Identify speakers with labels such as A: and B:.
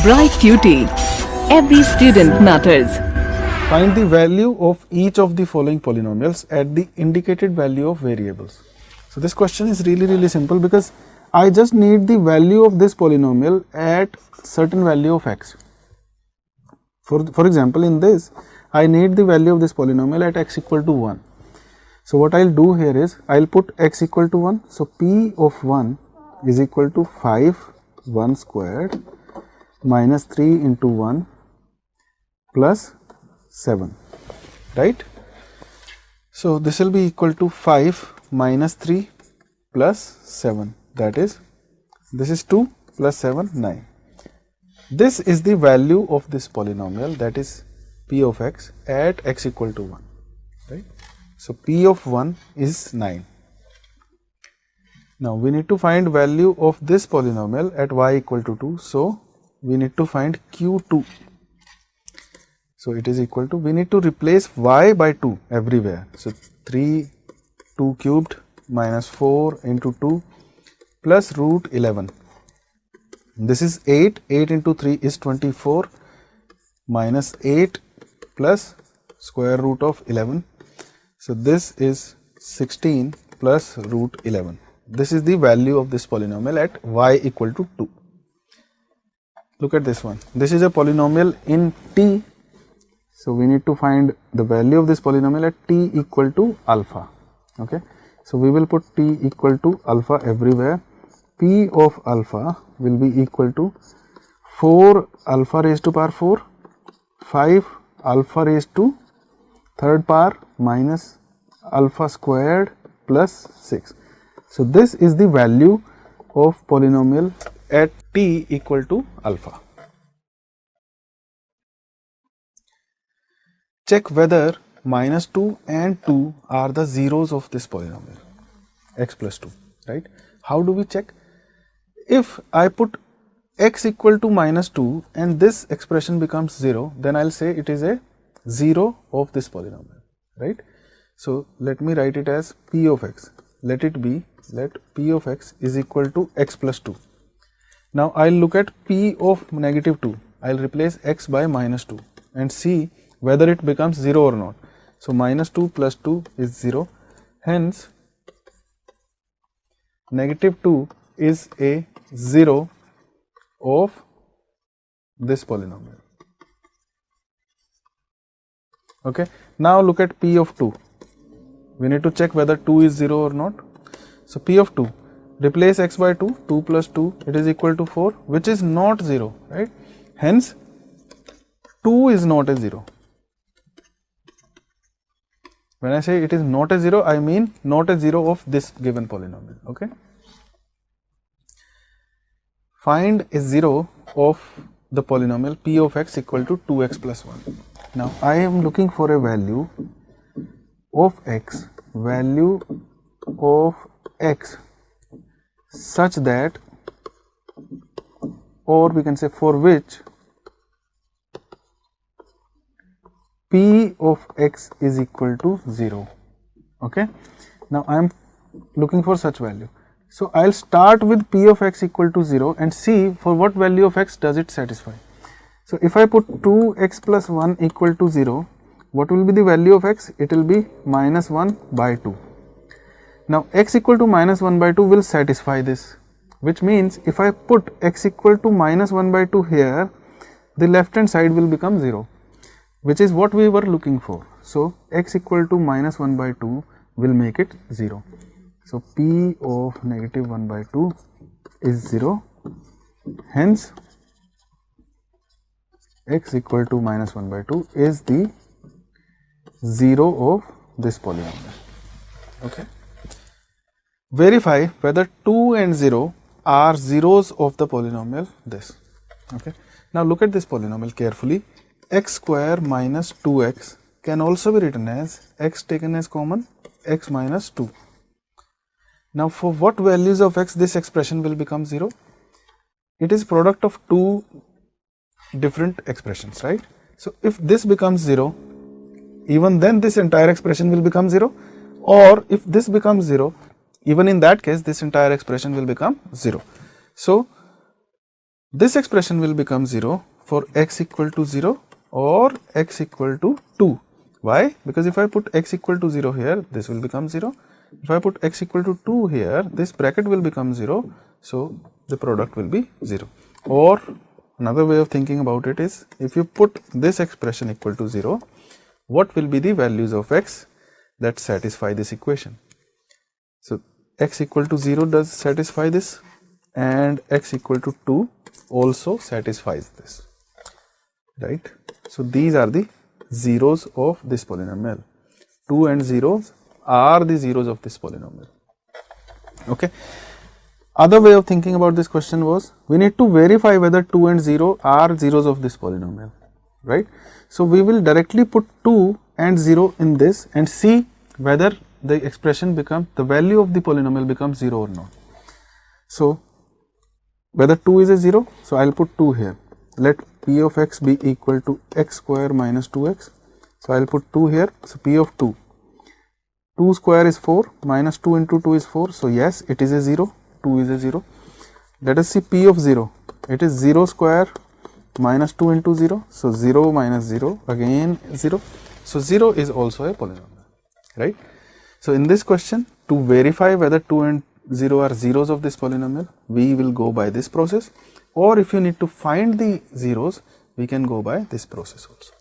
A: Bright QT. Every student matters.
B: Find the value of each of the following polynomials at the indicated value of variables. So this question is really simple because I just need the value of this polynomial at certain value of x. For example, in this I need the value of this polynomial at x equal to 1. So what I'll do here is I'll put x equal to 1. So p of 1 is equal to 5 1 squared minus 3 into 1 plus 7, right? So this will be equal to 5 minus 3 plus 7, that is, this is 2 plus 7, 9. This is the value of this polynomial, that is p of x at x equal to 1, right? So p of 1 is 9. Now we need to find value of this polynomial at y equal to 2, so we need to find q2. So it is equal to, we need to replace y by 2 everywhere. So 3, 2 cubed minus 4 into 2 plus root 11. This is 8, 8 into 3 is 24 minus 8 plus square root of 11. So this is 16 plus root 11. This is the value of this polynomial at y equal to 2. Look at this one. This is a polynomial in t. So we need to find the value of this polynomial at t equal to alpha. Okay. So we will put t equal to alpha everywhere. P of alpha will be equal to 4 alpha raised to power 4, 5 alpha raised to third power minus alpha squared plus 6. So this is the value of polynomial at t equal to alpha. Check whether minus 2 and 2 are the zeros of this polynomial x plus 2, right? How do we check? If I put x equal to minus 2 and this expression becomes 0, then I'll say it is a 0 of this polynomial, right? So let me write it as p of x. Let it be, let p of x is equal to x plus 2. Now I'll look at p of negative 2. I'll replace x by minus 2 and see whether it becomes 0 or not. So minus 2 plus 2 is 0. Hence negative 2 is a 0 of this polynomial. Okay. Now look at p of 2. We need to check whether 2 is 0 or not. So p of 2, replace x by 2, 2 plus 2, it is equal to 4, which is not 0, right? Hence 2 is not a 0. When I say it is not a 0, I mean not a 0 of this given polynomial, okay? Find a 0 of the polynomial p of x equal to 2x plus 1. Now I am looking for a value of x, such that, or we can say for which p of x is equal to 0. Okay. Now I am looking for such value. So I'll start with p of x equal to 0 and see for what value of x does it satisfy. So if I put 2x plus 1 equal to 0, what will be the value of x? It will be minus 1 by 2. Now x equal to minus 1 by 2 will satisfy this, which means if I put x equal to minus 1 by 2 here, the left hand side will become 0, which is what we were looking for. So x equal to minus 1 by 2 will make it 0. So p of negative 1 by 2 is 0. Hence x equal to minus 1 by 2 is the 0 of this polynomial. Okay. Verify whether 2 and 0 are zeros of the polynomial this. Okay. Now look at this polynomial carefully. X square minus 2x can also be written as x taken as common, x minus 2. Now for what values of x this expression will become 0? It is product of two different expressions, right? So if this becomes 0, even then this entire expression will become 0, or if this becomes 0, even in that case this entire expression will become 0. So this expression will become 0 for x equal to 0 or x equal to 2. Why? Because if I put x equal to 0 here, this will become 0. If I put x equal to 2 here, this bracket will become 0. So the product will be 0. Or another way of thinking about it is, if you put this expression equal to 0, what will be the values of x that satisfy this equation? So x equal to 0 does satisfy this, and x equal to 2 also satisfies this, right? So these are the zeros of this polynomial. 2 and 0s are the zeros of this polynomial. Okay. Other way of thinking about this question was, we need to verify whether 2 and 0 are zeros of this polynomial, right? So we will directly put 2 and 0 in this and see whether the expression becomes, the value of the polynomial becomes 0 or not. So whether 2 is a 0, so I will put 2 here. Let p of x be equal to x square minus 2x. So I will put 2 here. So p of 2. 2 square is 4, minus 2 into 2 is 4. So yes, it is a 0. 2 is a 0. Let us see p of 0. It is 0 square minus 2 into 0. So 0 minus 0, again 0. So 0 is also a polynomial, right? So in this question, to verify whether 2 and 0 are zeros of this polynomial, we will go by this process. Or if you need to find the zeros, we can go by this process also.